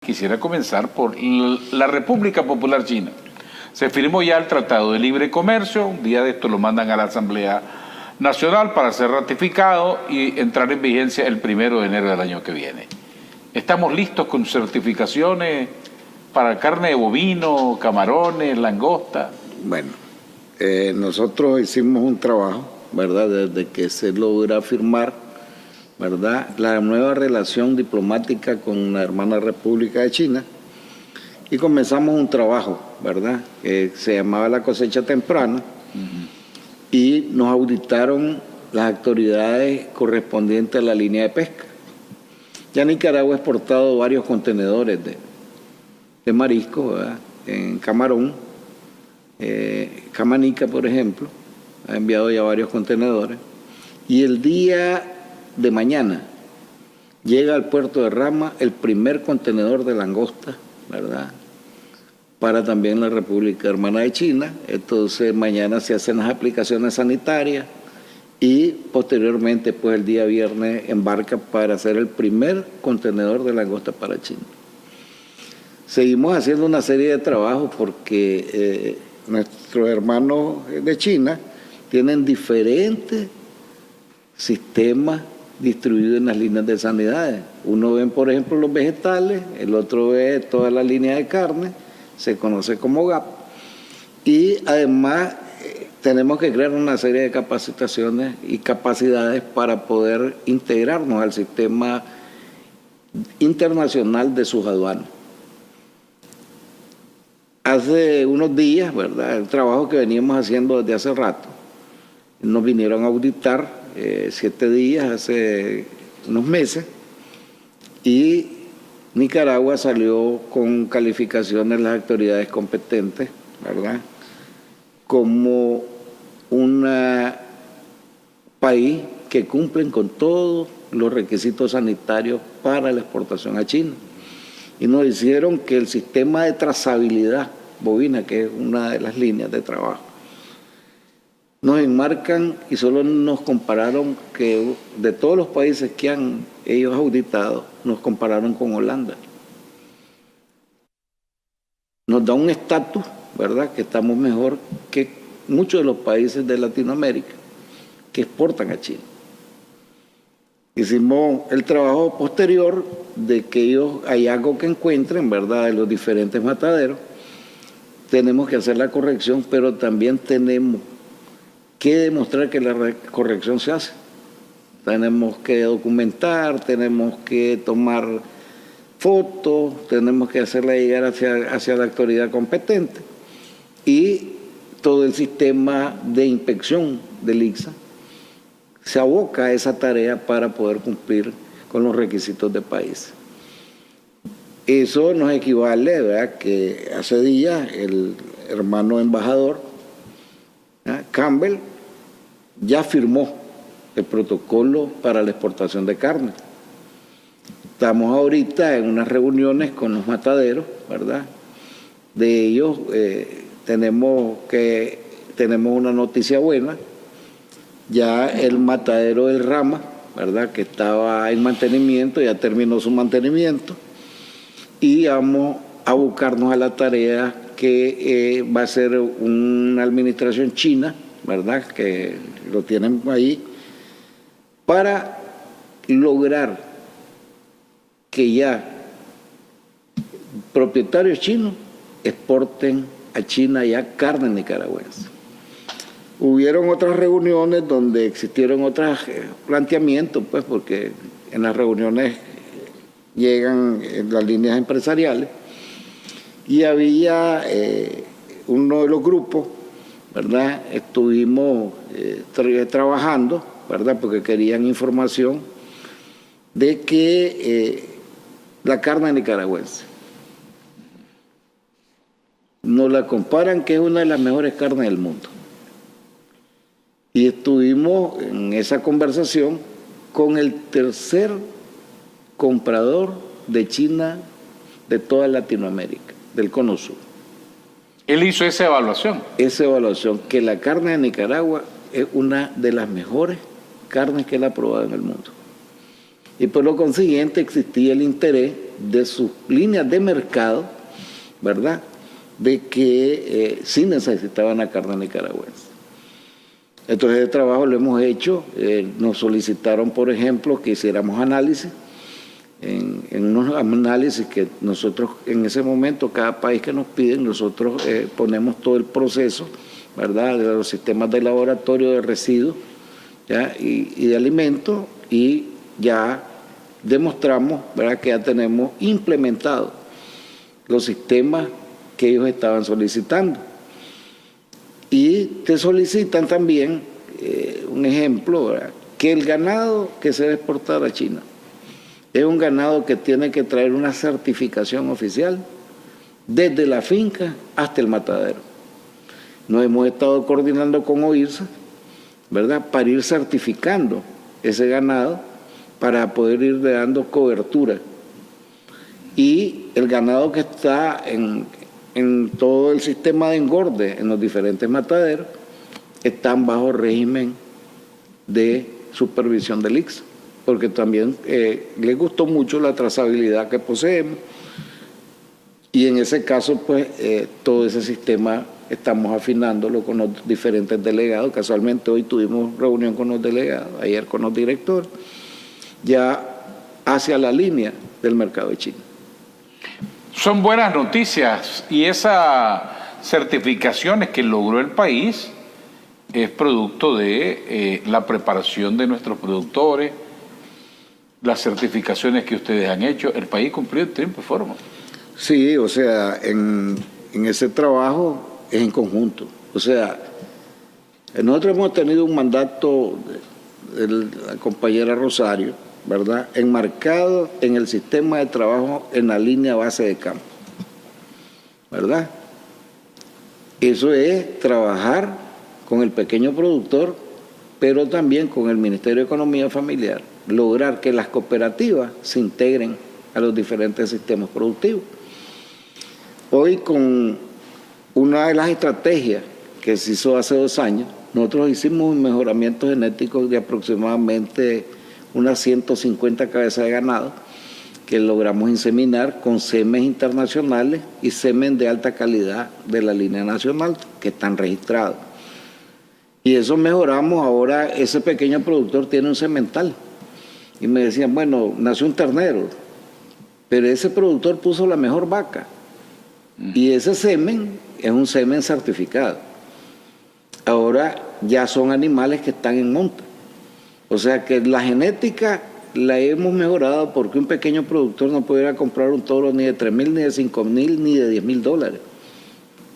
Quisiera comenzar por la República Popular China. Se firmó ya el Tratado de Libre Comercio, un día de esto lo mandan a la Asamblea Nacional para ser ratificado y entrar en vigencia el 1 de enero del año que viene. ¿Estamos listos con certificaciones para carne de bovino, camarones, langosta? Bueno, nosotros hicimos un trabajo, ¿verdad? Desde que se logra firmar, ¿verdad?, la nueva relación diplomática con la hermana República de China, y comenzamos un trabajo, ¿verdad?, que se llamaba la cosecha temprana, y nos auditaron las autoridades correspondientes a la línea de pesca. Ya Nicaragua ha exportado varios contenedores de marisco, ¿verdad?, en camarón, Camanica, por ejemplo, ha enviado ya varios contenedores, y el día de mañana llega al puerto de Rama el primer contenedor de langosta, ¿verdad?, para también la República Hermana de China. Entonces mañana se hacen las aplicaciones sanitarias y posteriormente, pues el día viernes, embarca para hacer el primer contenedor de langosta para China. Seguimos haciendo una serie de trabajos porque nuestros hermanos de China tienen diferentes sistemas distribuidos en las líneas de sanidades. Uno ve, por ejemplo, los vegetales, el otro ve toda la línea de carne, se conoce como GAP, y además tenemos que crear una serie de capacitaciones y capacidades para poder integrarnos al sistema internacional de sus aduanas. Hace unos días, ¿verdad?, el trabajo que veníamos haciendo desde hace rato, nos vinieron a auditar 7 días, hace unos meses, y Nicaragua salió con calificaciones las autoridades competentes, ¿verdad?, como un país que cumplen con todos los requisitos sanitarios para la exportación a China. Y nos dijeron que el sistema de trazabilidad bovina, que es una de las líneas de trabajo, nos enmarcan, y solo nos compararon que de todos los países que han ellos auditado, nos compararon con Holanda. Nos da un estatus, ¿verdad?, que estamos mejor que muchos de los países de Latinoamérica que exportan a China. Hicimos el trabajo posterior de que ellos, hallazgo que encuentren, ¿verdad?, de los diferentes mataderos, tenemos que hacer la corrección, pero también tenemos que demostrar que la corrección se hace. Tenemos que documentar, tenemos que tomar fotos, tenemos que hacerla llegar hacia la autoridad competente, y todo el sistema de inspección del ICSA se aboca a esa tarea para poder cumplir con los requisitos de país. Eso nos equivale, ¿verdad?, que hace días el hermano embajador Campbell ya firmó el protocolo para la exportación de carne. Estamos ahorita en unas reuniones con los mataderos, ¿verdad? De ellos tenemos una noticia buena. Ya el matadero del Rama, ¿verdad?, que estaba en mantenimiento, ya terminó su mantenimiento, y vamos a buscarnos a la tarea que va a ser una administración china, ¿verdad?, que lo tienen ahí, para lograr que ya propietarios chinos exporten a China ya carne nicaragüense. Hubieron otras reuniones donde existieron otros planteamientos, pues, porque en las reuniones llegan las líneas empresariales, y había uno de los grupos, ¿verdad?, estuvimos trabajando, ¿verdad?, porque querían información de que la carne nicaragüense nos la comparan que es una de las mejores carnes del mundo. Y estuvimos en esa conversación con el tercer comprador de China de toda Latinoamérica, del Cono Sur. Él hizo esa evaluación. Esa evaluación, que la carne de Nicaragua es una de las mejores carnes que él ha probado en el mundo. Y por lo consiguiente existía el interés de sus líneas de mercado, ¿verdad?, de que sí necesitaban la carne nicaragüense. Entonces, el trabajo lo hemos hecho. Nos solicitaron, por ejemplo, que hiciéramos análisis. En unos análisis que nosotros, en ese momento, cada país que nos piden, nosotros ponemos todo el proceso, ¿verdad?, de los sistemas de laboratorio de residuos, ¿ya?, y de alimentos, y ya demostramos, ¿verdad?, que ya tenemos implementados los sistemas que ellos estaban solicitando. Y te solicitan también, un ejemplo, ¿verdad?, que el ganado que se va a exportar a China es un ganado que tiene que traer una certificación oficial desde la finca hasta el matadero. Nos hemos estado coordinando con OIRSA, ¿verdad?, para ir certificando ese ganado, para poder ir dando cobertura. Y el ganado que está en todo el sistema de engorde en los diferentes mataderos están bajo régimen de supervisión del ICSA, porque también les gustó mucho la trazabilidad que poseemos, y en ese caso pues todo ese sistema estamos afinándolo con los diferentes delegados. Casualmente hoy tuvimos reunión con los delegados, ayer con los directores, ya hacia la línea del mercado de China. Son buenas noticias, y esas certificaciones que logró el país es producto de la preparación de nuestros productores, las certificaciones que ustedes han hecho. El país cumplió en tiempo y forma. Sí, o sea, en ese trabajo es en conjunto. O sea, nosotros hemos tenido un mandato de la compañera Rosario, ¿verdad?, enmarcado en el sistema de trabajo en la línea base de campo, ¿verdad? Eso es trabajar con el pequeño productor, pero también con el Ministerio de Economía Familiar, lograr que las cooperativas se integren a los diferentes sistemas productivos. Hoy, con una de las estrategias que se hizo hace 2 años, nosotros hicimos un mejoramiento genético de aproximadamente unas 150 cabezas de ganado que logramos inseminar con semen internacionales y semen de alta calidad de la línea nacional que están registrados. Y eso mejoramos. Ahora ese pequeño productor tiene un semental. Y me decían, bueno, nació un ternero, pero ese productor puso la mejor vaca. Y ese semen es un semen certificado. Ahora ya son animales que están en monta. O sea que la genética la hemos mejorado, porque un pequeño productor no pudiera comprar un toro ni de 3,000, ni de 5,000, ni de 10,000 dólares.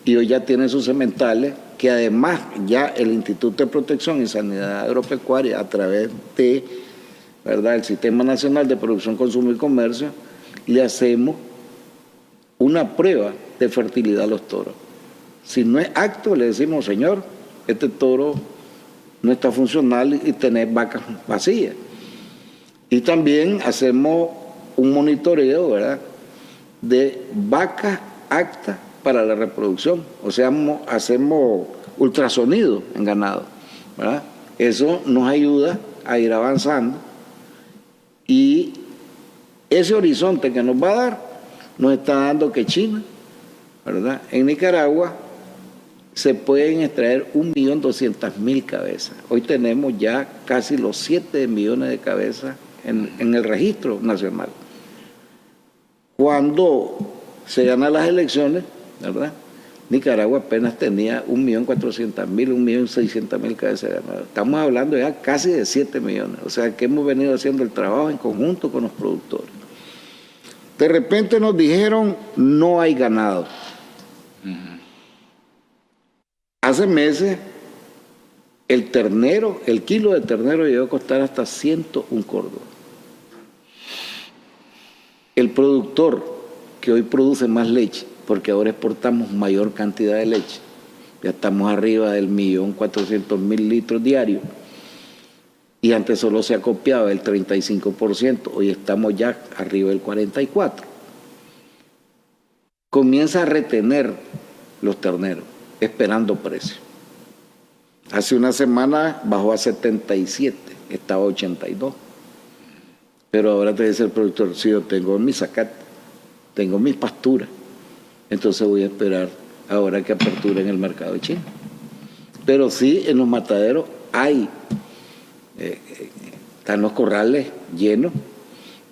Y hoy ya tiene sus sementales, que además ya el Instituto de Protección y Sanidad Agropecuaria, a través de, ¿verdad?, el Sistema Nacional de Producción, Consumo y Comercio, le hacemos una prueba de fertilidad a los toros. Si no es apto, le decimos, señor, este toro no está funcional y tener vacas vacías. Y también hacemos un monitoreo, ¿verdad?, de vacas aptas para la reproducción. O sea, hacemos ultrasonido en ganado, ¿verdad? Eso nos ayuda a ir avanzando, y ese horizonte que nos va a dar, nos está dando que China, ¿verdad?, en Nicaragua se pueden extraer 1.200.000 cabezas. Hoy tenemos ya casi los 7 millones de cabezas en el registro nacional. Cuando se ganan las elecciones, ¿verdad?, Nicaragua apenas tenía 1.400.000, 1.600.000 cabezas de ganado. Estamos hablando ya casi de 7 millones. O sea que hemos venido haciendo el trabajo en conjunto con los productores. De repente nos dijeron, no hay ganado. Hace meses, el kilo de ternero llegó a costar hasta 101 córdobas. El productor que hoy produce más leche, porque ahora exportamos mayor cantidad de leche, ya estamos arriba del 1.400.000 litros diarios, y antes solo se acopiaba el 35%, hoy estamos ya arriba del 44%. Comienza a retener los terneros, esperando precio. Hace una semana bajó a 77, estaba a 82. Pero ahora te dice el productor, si yo tengo mi zacate, tengo mis pasturas, entonces voy a esperar ahora que aperturen el mercado chino. Pero sí, en los mataderos hay, están los corrales llenos,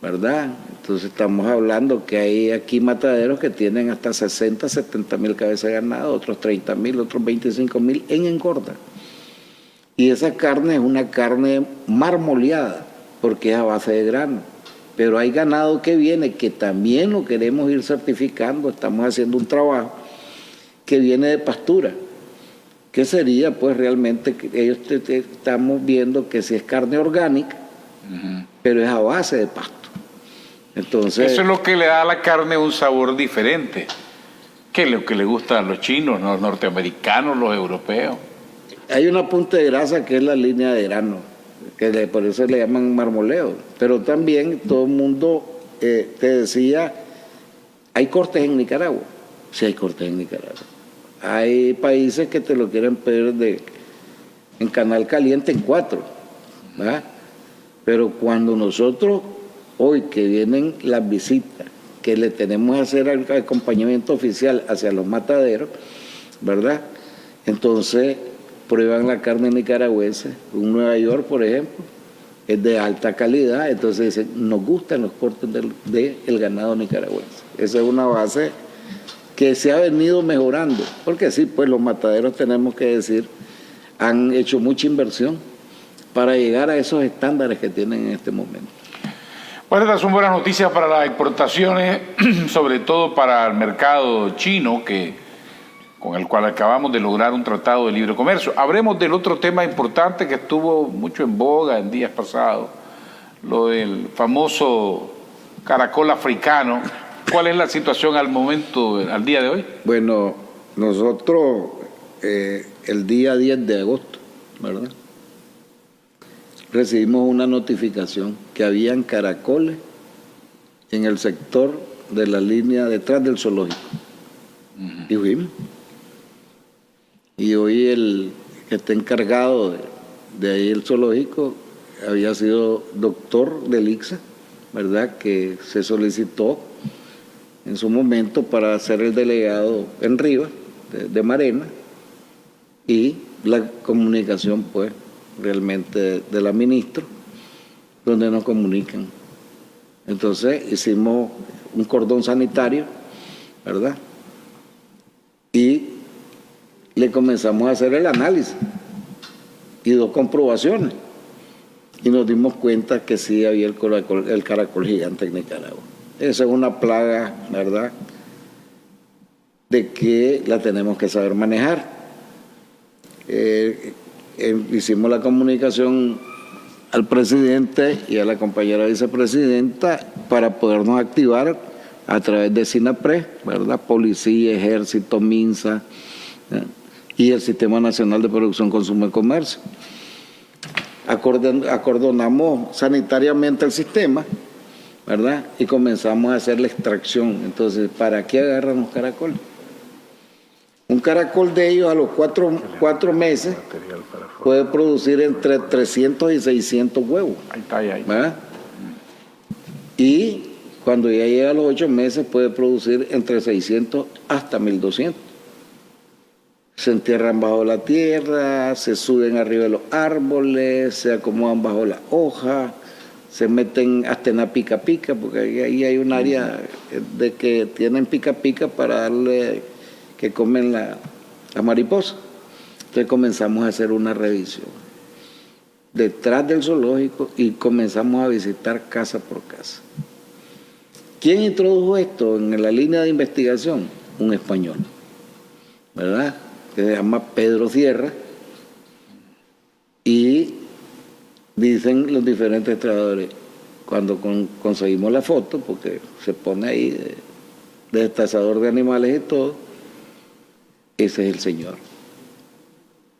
¿verdad? Entonces estamos hablando que hay aquí mataderos que tienen hasta 60, 70 mil cabezas de ganado, otros 30 mil, otros 25 mil en engorda. Y esa carne es una carne marmoleada, porque es a base de grano. Pero hay ganado que viene, que también lo queremos ir certificando, estamos haciendo un trabajo, que viene de pastura. ¿Qué sería? Pues realmente ellos estamos viendo que si es carne orgánica, pero es a base de pasto. Entonces, eso es lo que le da a la carne un sabor diferente. ¿Qué es lo que le gusta a los chinos, los norteamericanos, los europeos? hay una punta de grasa que es la línea de grano, por eso le llaman marmoleo. Pero también todo el mundo te decía, ¿hay cortes en Nicaragua? Sí hay cortes en Nicaragua. Hay países que te lo quieren pedir en canal caliente en 4, ¿verdad? Pero cuando nosotros, hoy que vienen las visitas, que le tenemos que hacer el acompañamiento oficial hacia los mataderos, ¿verdad? Entonces prueban la carne nicaragüense. Un Nueva York, por ejemplo, es de alta calidad, entonces dicen, nos gustan los cortes del ganado nicaragüense. Esa es una base que se ha venido mejorando, porque sí, pues los mataderos, tenemos que decir, han hecho mucha inversión para llegar a esos estándares que tienen en este momento. Bueno, estas son buenas noticias para las exportaciones, sobre todo para el mercado chino, con el cual acabamos de lograr un tratado de libre comercio. Hablemos del otro tema importante que estuvo mucho en boga en días pasados, lo del famoso caracol africano. ¿Cuál es la situación al día de hoy? Bueno, nosotros el día 10 de agosto, ¿verdad?, recibimos una notificación que habían caracoles en el sector de la línea detrás del zoológico. Y fuimos. Y hoy el que está encargado de ahí el zoológico había sido doctor del ICSA, ¿verdad?, que se solicitó en su momento para ser el delegado en Rivas de Marena, y la comunicación pues realmente de la ministra, donde nos comunican. Entonces hicimos un cordón sanitario, ¿verdad?, y le comenzamos a hacer el análisis y 2 comprobaciones, y nos dimos cuenta que sí había el caracol gigante en Nicaragua. Esa es una plaga, ¿verdad?, de que la tenemos que saber manejar. Hicimos la comunicación al presidente y a la compañera vicepresidenta para podernos activar a través de SINAPRES, ¿verdad?, Policía, Ejército, MINSA, y el Sistema Nacional de Producción, Consumo y Comercio. Acordonamos sanitariamente el sistema, ¿verdad?, y comenzamos a hacer la extracción. Entonces, ¿para qué agarran los caracoles? Un caracol de ellos a los 4 meses puede producir entre 300 y 600 huevos. Ahí está, ahí. ¿Verdad? Y cuando ya llega a los 8 meses puede producir entre 600 hasta 1200. Se entierran bajo la tierra, se suben arriba de los árboles, se acomodan bajo la hoja, se meten hasta en la pica pica, porque ahí hay un área de que tienen pica pica para darle, que comen la mariposa. Entonces comenzamos a hacer una revisión detrás del zoológico y comenzamos a visitar casa por casa. ¿Quién introdujo esto en la línea de investigación? Un español, ¿verdad?, que se llama Pedro Sierra, y dicen los diferentes trabajadores, cuando conseguimos la foto, porque se pone ahí de destazador de animales y todo, ese es el señor.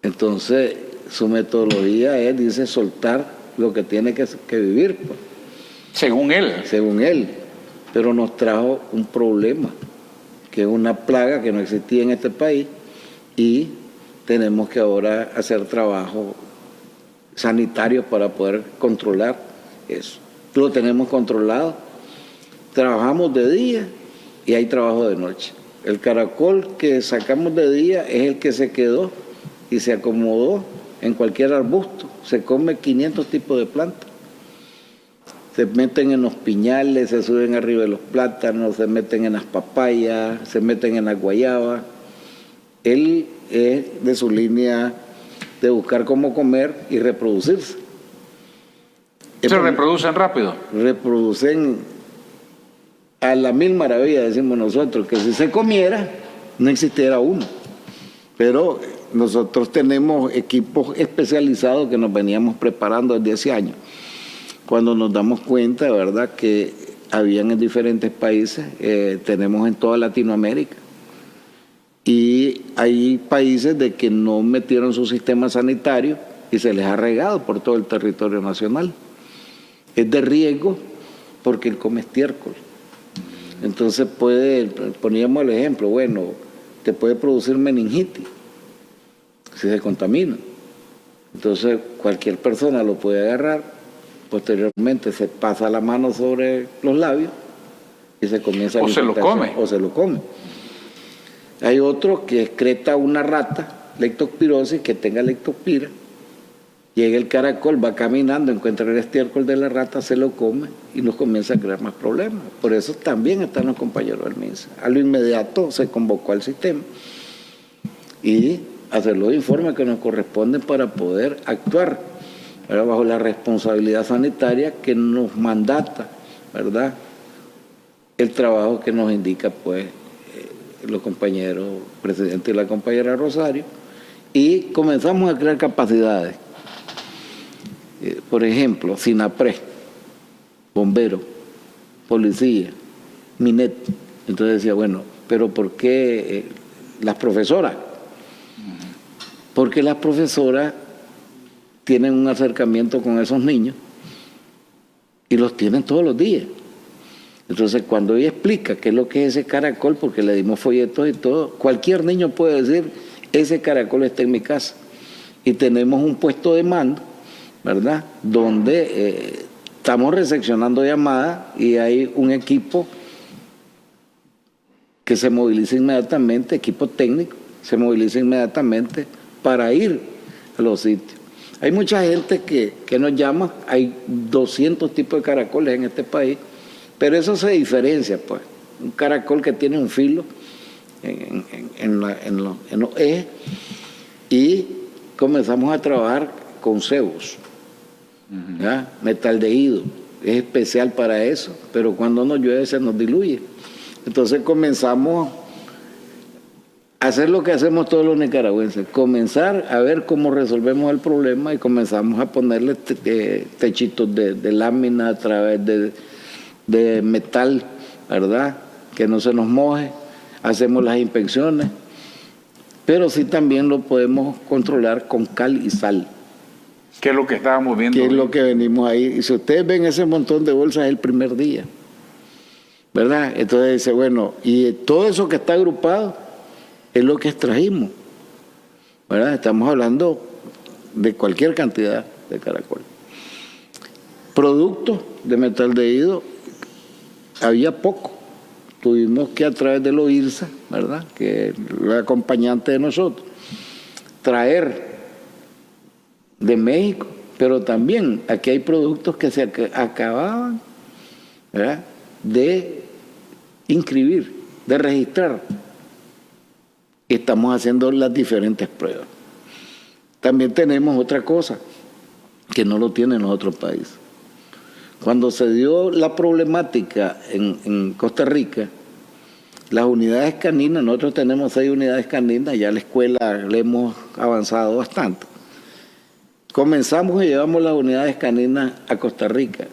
Entonces su metodología es, dice, soltar lo que tiene que vivir, pues. Según él. Según él. Pero nos trajo un problema, que es una plaga que no existía en este país, y tenemos que ahora hacer trabajo sanitario para poder controlar eso. Lo tenemos controlado. Trabajamos de día y hay trabajo de noche. El caracol que sacamos de día es el que se quedó y se acomodó en cualquier arbusto. Se come 500 tipos de plantas. Se meten en los piñales, se suben arriba de los plátanos, se meten en las papayas, se meten en las guayabas. Él es de su línea de buscar cómo comer y reproducirse. ¿Se reproducen rápido? Reproducen a la mil maravillas, decimos nosotros, que si se comiera, no existiera uno. Pero nosotros tenemos equipos especializados que nos veníamos preparando desde hace años. Cuando nos damos cuenta, ¿verdad?, que habían en diferentes países, tenemos en toda Latinoamérica. Y hay países de que no metieron su sistema sanitario y se les ha regado por todo el territorio nacional. Es de riesgo porque él come estiércol. Entonces poníamos el ejemplo, bueno, te puede producir meningitis si se contamina. Entonces cualquier persona lo puede agarrar, posteriormente se pasa la mano sobre los labios y se comienza a o se lo come. O se lo come. Hay otro que excreta una rata, leptospirosis, que tenga leptospira. Llega el caracol, va caminando, encuentra el estiércol de la rata, se lo come y nos comienza a crear más problemas. Por eso también están los compañeros del MINSA. A lo inmediato se convocó al sistema y hacer los informes que nos corresponden para poder actuar, ¿verdad?, bajo la responsabilidad sanitaria que nos mandata, ¿verdad?, el trabajo que nos indica pues los compañeros presidente y la compañera Rosario, y comenzamos a crear capacidades. Por ejemplo, SINAPRED, bomberos, policía, MINET. Entonces decía, bueno, pero ¿por qué las profesoras? Porque las profesoras tienen un acercamiento con esos niños y los tienen todos los días. Entonces, cuando ella explica qué es lo que es ese caracol, porque le dimos folletos y todo, cualquier niño puede decir, ese caracol está en mi casa. Y tenemos un puesto de mando, ¿verdad?, donde estamos recepcionando llamadas y hay un equipo que se moviliza inmediatamente, equipo técnico, se moviliza inmediatamente para ir a los sitios. Hay mucha gente que nos llama, hay 200 tipos de caracoles en este país, pero eso se diferencia, pues. Un caracol que tiene un filo en los ejes, y comenzamos a trabajar con cebos, ¿ya? Metaldehído, es especial para eso, pero cuando nos llueve se nos diluye. Entonces comenzamos a hacer lo que hacemos todos los nicaragüenses, comenzar a ver cómo resolvemos el problema, y comenzamos a ponerle techitos de lámina a través de metal, ¿verdad?, que no se nos moje, hacemos las inspecciones, pero sí también lo podemos controlar con cal y sal. ¿Qué es lo que estábamos viendo? Que es lo que venimos ahí. Y si ustedes ven ese montón de bolsas, es el primer día, ¿verdad? Entonces dice, bueno, y todo eso que está agrupado es lo que extrajimos, ¿verdad? Estamos hablando de cualquier cantidad de caracol. Productos de metaldehído había poco. Tuvimos que, a través de los IRSA, ¿verdad?, que es el acompañante de nosotros, traer de México, pero también aquí hay productos que se acababan, ¿verdad?, de inscribir, de registrar. Estamos haciendo las diferentes pruebas. También tenemos otra cosa que no lo tienen los otros países. Cuando se dio la problemática en Costa Rica, las unidades caninas, nosotros tenemos 6 unidades caninas, ya la escuela le hemos avanzado bastante. Comenzamos y llevamos las unidades caninas a Costa Rica,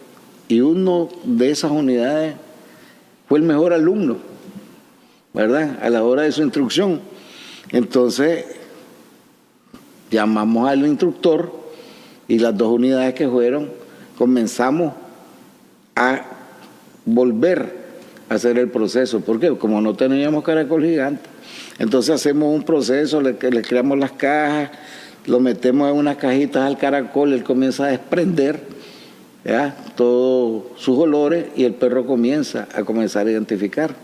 y uno de esas unidades fue el mejor alumno, ¿verdad?, a la hora de su instrucción. Entonces llamamos al instructor, y las 2 unidades que fueron, comenzamos a volver a hacer el proceso. ¿Por qué? Como no teníamos caracol gigante, entonces hacemos un proceso, le creamos las cajas, lo metemos en unas cajitas al caracol, él comienza a desprender, ¿ya?, todos sus olores, y el perro comienza a identificar.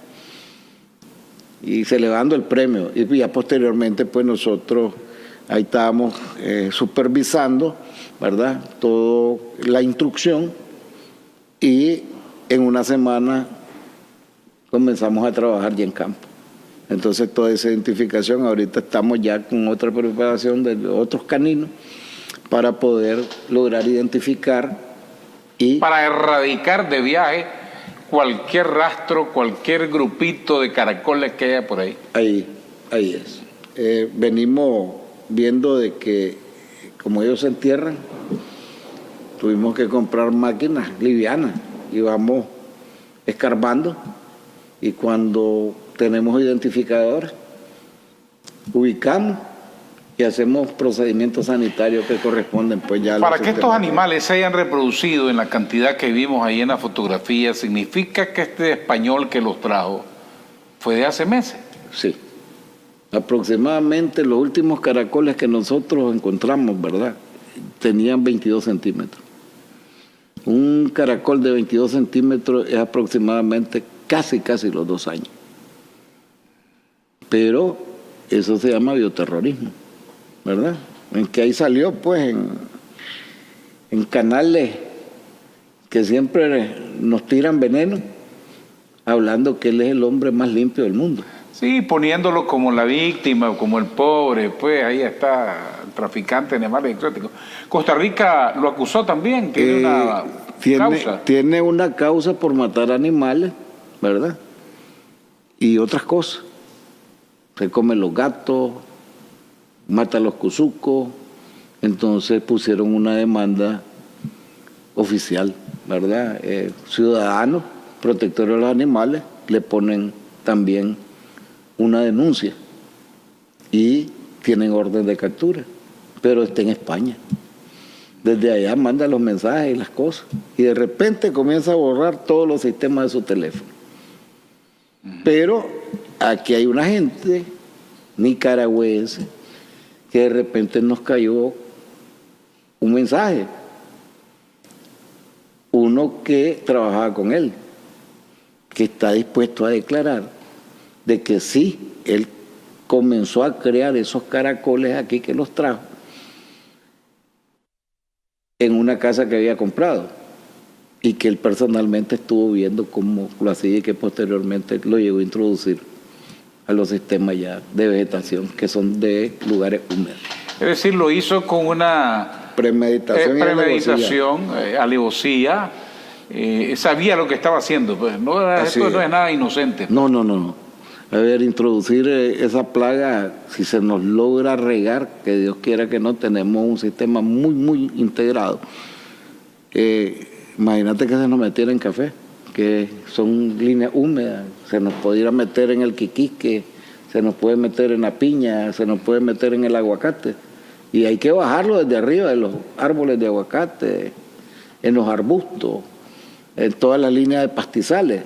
y se le va dando el premio. Y ya posteriormente, pues nosotros ahí estábamos supervisando, ¿verdad?, toda la instrucción, y en una semana comenzamos a trabajar ya en campo. Entonces toda esa identificación, ahorita estamos ya con otra preparación de otros caninos para poder lograr identificar y... Para erradicar de viaje cualquier rastro, cualquier grupito de caracoles que haya por ahí. Ahí es. Venimos viendo de que como ellos se entierran, tuvimos que comprar máquinas livianas y vamos escarbando, y cuando tenemos identificadores, ubicamos y hacemos procedimientos sanitarios que corresponden, pues ya... Para que estos animales se hayan reproducido en la cantidad que vimos ahí en la fotografía, ¿significa que este español que los trajo fue de hace meses? Sí. Aproximadamente los últimos caracoles que nosotros encontramos, ¿verdad?, tenían 22 centímetros. Un caracol de 22 centímetros es aproximadamente casi los 2 años. Pero eso se llama bioterrorismo, ¿verdad? En que ahí salió, pues, en canales que siempre nos tiran veneno, hablando que él es el hombre más limpio del mundo. Sí, poniéndolo como la víctima, como el pobre, pues ahí está el traficante de animales exóticos. Costa Rica lo acusó también, tiene una causa. Tiene una causa por matar animales, ¿verdad? Y otras cosas. Se come los gatos, mata a los cuzucos. Entonces pusieron una demanda oficial, ¿verdad? Ciudadanos, protectores de los animales, le ponen también una denuncia y tienen orden de captura, pero está en España. Desde allá manda los mensajes y las cosas, y de repente comienza a borrar todos los sistemas de su teléfono. Pero aquí hay una gente nicaragüense que de repente nos cayó un mensaje, uno que trabajaba con él, que está dispuesto a declarar de que sí, él comenzó a crear esos caracoles aquí, que los trajo en una casa que había comprado, y que él personalmente estuvo viendo cómo lo hacía, y que posteriormente lo llegó a introducir a los sistemas ya de vegetación, que son de lugares húmedos. Es decir, lo hizo con una premeditación, alevosía, sabía lo que estaba haciendo, pues esto no es nada inocente. No. A ver, introducir esa plaga, si se nos logra regar, que Dios quiera que no, tenemos un sistema muy integrado. Imagínate que se nos metiera en café, que son líneas húmedas, se nos pudiera meter en el quiquique, se nos puede meter en la piña, se nos puede meter en el aguacate, y hay que bajarlo desde arriba de los árboles de aguacate, en los arbustos, en todas las líneas de pastizales.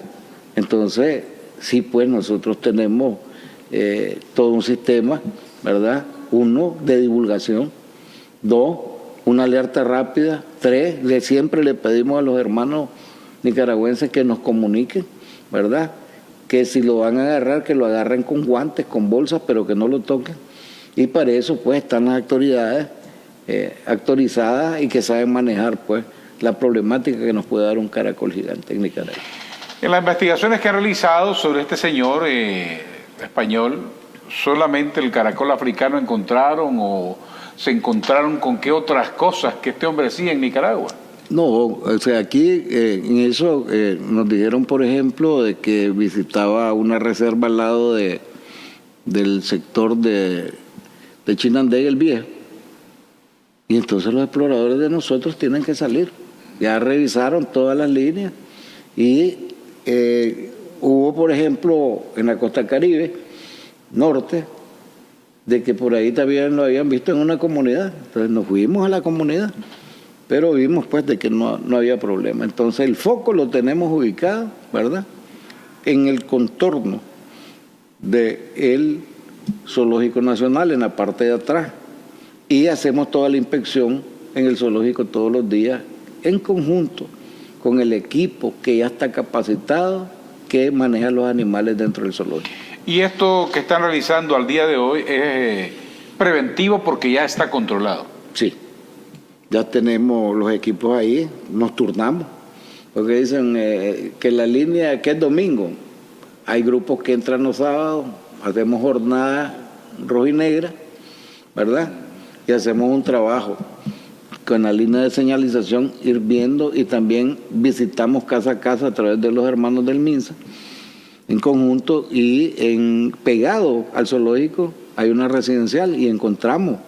Entonces, sí, pues nosotros tenemos todo un sistema, ¿verdad? 1, de divulgación. 2, una alerta rápida. 3, siempre le pedimos a los hermanos nicaragüenses que nos comuniquen, ¿verdad? Que si lo van a agarrar, que lo agarren con guantes, con bolsas, pero que no lo toquen. Y para eso, pues, están las autoridades actualizadas y que saben manejar, pues, la problemática que nos puede dar un caracol gigante en Nicaragua. En las investigaciones que han realizado sobre este señor español, ¿solamente el caracol africano encontraron, o se encontraron con qué otras cosas que este hombre hacía en Nicaragua? No, o sea, aquí en eso nos dijeron, por ejemplo, de que visitaba una reserva al lado del sector de Chinandega el Viejo, y entonces los exploradores de nosotros tienen que salir. Ya revisaron todas las líneas y hubo, por ejemplo, en la costa Caribe norte, de que por ahí también lo habían visto en una comunidad. Entonces nos fuimos a la comunidad, pero vimos pues de que no había problema. Entonces el foco lo tenemos ubicado, ¿verdad?, en el contorno del Zoológico Nacional, en la parte de atrás, y hacemos toda la inspección en el zoológico todos los días, en conjunto con el equipo que ya está capacitado, que maneja los animales dentro del zoológico. Y esto que están realizando al día de hoy es preventivo porque ya está controlado. Sí, ya tenemos los equipos ahí, nos turnamos, porque dicen que la línea, que es domingo, hay grupos que entran los sábados, hacemos jornada roja y negra, ¿verdad? Y hacemos un trabajo con la línea de señalización, ir viendo, y también visitamos casa a casa a través de los hermanos del MINSA en conjunto, y pegado al zoológico hay una residencial y encontramos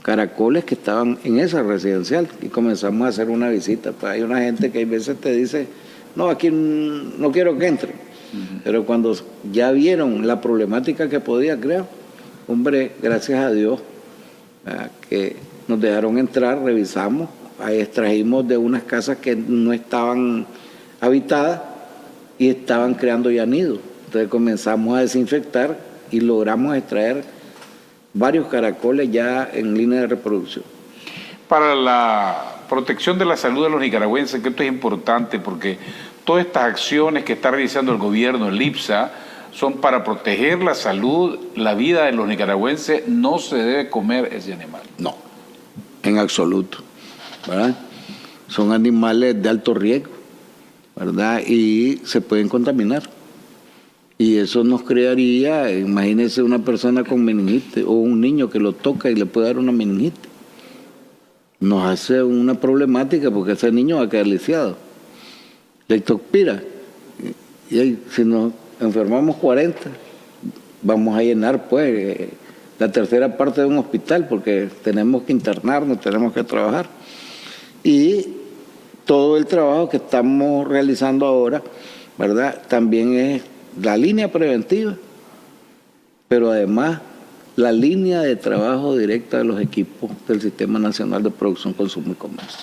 caracoles que estaban en esa residencial y comenzamos a hacer una visita. Pues hay una gente que a veces te dice, no, aquí no quiero que entre. Pero cuando ya vieron la problemática que podía crear, hombre, gracias a Dios, que nos dejaron entrar, revisamos, ahí extrajimos de unas casas que no estaban habitadas y estaban creando ya nidos. Entonces comenzamos a desinfectar y logramos extraer varios caracoles ya en línea de reproducción. Para la protección de la salud de los nicaragüenses, que esto es importante porque todas estas acciones que está realizando el gobierno, el IPSA, son para proteger la salud, la vida de los nicaragüenses. No se debe comer ese animal. No, en absoluto, ¿verdad? Son animales de alto riesgo, ¿verdad? Y se pueden contaminar. Y eso nos crearía, imagínese una persona con meningitis o un niño que lo toca y le puede dar una meningitis. Nos hace una problemática porque ese niño va a quedar lisiado. Lectospira. Y ahí, si nos enfermamos 40, vamos a llenar pues la tercera parte de un hospital porque tenemos que internarnos, tenemos que trabajar. Y todo el trabajo que estamos realizando ahora, ¿verdad? También es la línea preventiva, pero además la línea de trabajo directa de los equipos del Sistema Nacional de Producción, Consumo y Comercio.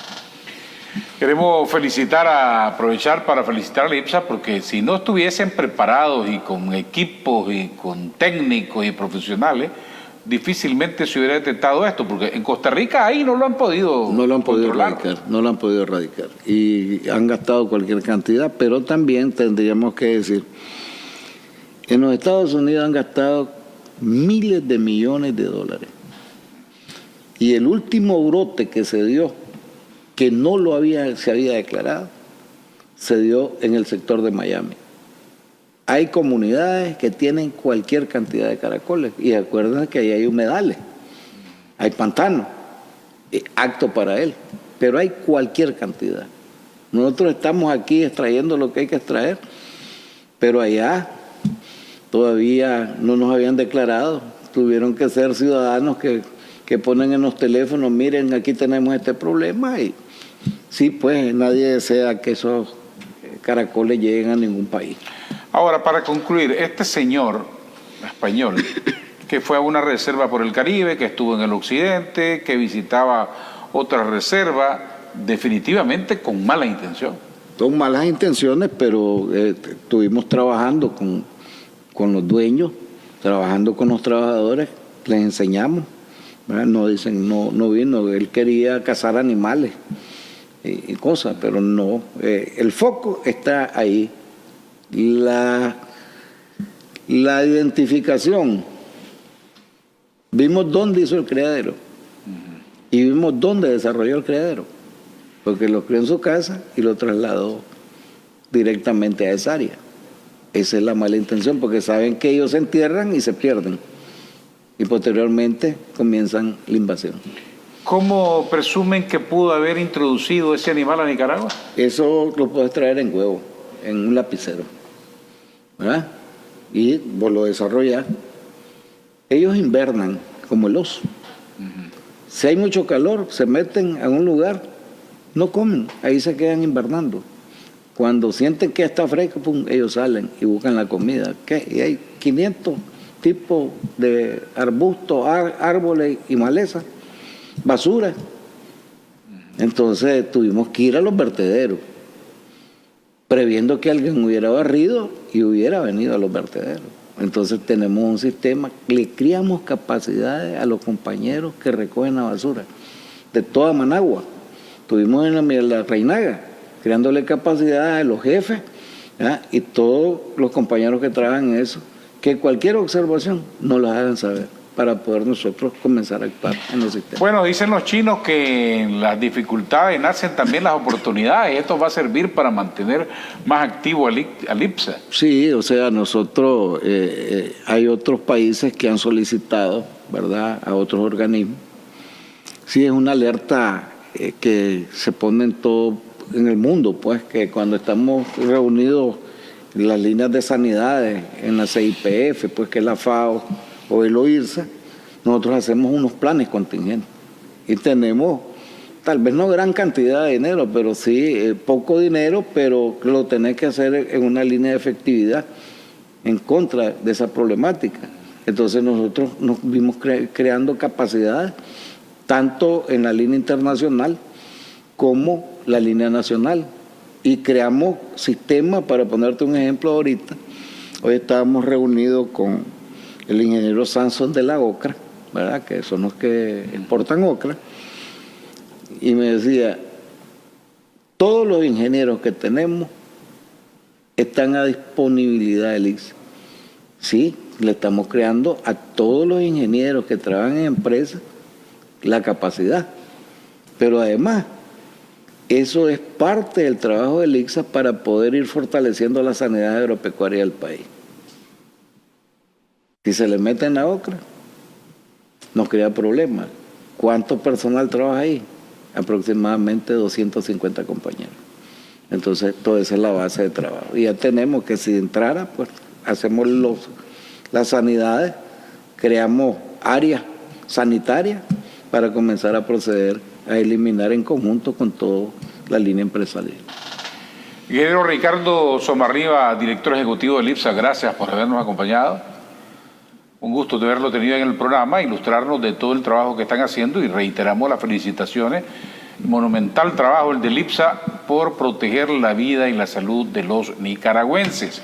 Queremos aprovechar para felicitar a la IPSA porque si no estuviesen preparados y con equipos y con técnicos y profesionales, difícilmente se hubiera detectado esto, porque en Costa Rica ahí no lo han podido erradicar, no lo han podido erradicar. Y han gastado cualquier cantidad, pero también tendríamos que decir, en los Estados Unidos han gastado miles de millones de dólares. Y el último brote que se dio, que no se había declarado, se dio en el sector de Miami. Hay comunidades que tienen cualquier cantidad de caracoles, y acuérdense que ahí hay humedales, hay pantanos, apto para él, pero hay cualquier cantidad. Nosotros estamos aquí extrayendo lo que hay que extraer, pero allá todavía no nos habían declarado, tuvieron que ser ciudadanos que ponen en los teléfonos, miren, aquí tenemos este problema, y sí, pues nadie desea que esos caracoles lleguen a ningún país. Ahora, para concluir, este señor español que fue a una reserva por el Caribe, que estuvo en el occidente, que visitaba otra reserva, definitivamente con mala intención. Con malas intenciones, pero estuvimos trabajando con los dueños, trabajando con los trabajadores, les enseñamos, ¿verdad? No dicen, no vino, él quería cazar animales y cosas, pero no, el foco está ahí. La identificación, vimos dónde hizo el criadero y vimos dónde desarrolló el criadero, porque lo crió en su casa y lo trasladó directamente a esa área. Esa es la mala intención, porque saben que ellos se entierran y se pierden y posteriormente comienzan la invasión. ¿Cómo presumen que pudo haber introducido ese animal a Nicaragua? Eso lo puedes traer en huevo, en un lapicero, ¿verdad? Y vos lo desarrollas. Ellos invernan como el oso. Si hay mucho calor, se meten a un lugar, no comen, ahí se quedan invernando. Cuando sienten que está fresco, pum, ellos salen y buscan la comida. ¿Qué? Y hay 500 tipos de arbustos, árboles y malezas, basura. Entonces tuvimos que ir a los vertederos, previendo que alguien hubiera barrido y hubiera venido a los vertederos. Entonces tenemos un sistema, le criamos capacidades a los compañeros que recogen la basura, de toda Managua. Tuvimos en la Reinaga, creándole capacidades a los jefes, ¿ya? Y todos los compañeros que trabajan en eso, que cualquier observación nos la hagan saber para poder nosotros comenzar a actuar en los sistemas. Bueno, dicen los chinos que en las dificultades nacen también las oportunidades. Esto va a servir para mantener más activo al IPSA. Sí, o sea, nosotros, hay otros países que han solicitado, ¿verdad?, a otros organismos. Sí, es una alerta que se pone en todo, en el mundo, pues, que cuando estamos reunidos en las líneas de sanidad, en la CIPF, pues, que es la FAO, o el OIRSA, nosotros hacemos unos planes contingentes y tenemos tal vez no gran cantidad de dinero, pero sí poco dinero, pero lo tenés que hacer en una línea de efectividad en contra de esa problemática. Entonces nosotros nos vimos creando capacidades tanto en la línea internacional como la línea nacional y creamos sistemas. Para ponerte un ejemplo ahorita, hoy estábamos reunidos con el ingeniero Samson de la OCRA, ¿verdad?, que son los que exportan ocra, y me decía, todos los ingenieros que tenemos están a disponibilidad del ICSA. Sí, le estamos creando a todos los ingenieros que trabajan en empresas la capacidad, pero además eso es parte del trabajo del ICSA para poder ir fortaleciendo la sanidad agropecuaria del país. Si se le mete en la ocra, nos crea problemas. ¿Cuánto personal trabaja ahí? Aproximadamente 250 compañeros. Entonces, toda esa es la base de trabajo. Y ya tenemos que, si entrara, pues hacemos las sanidades, creamos áreas sanitarias para comenzar a proceder a eliminar en conjunto con toda la línea empresarial. Ingeniero Ricardo Somarriba, director ejecutivo del IPSA, gracias por habernos acompañado. Un gusto de haberlo tenido en el programa, ilustrarnos de todo el trabajo que están haciendo y reiteramos las felicitaciones. Monumental trabajo el del IPSA por proteger la vida y la salud de los nicaragüenses.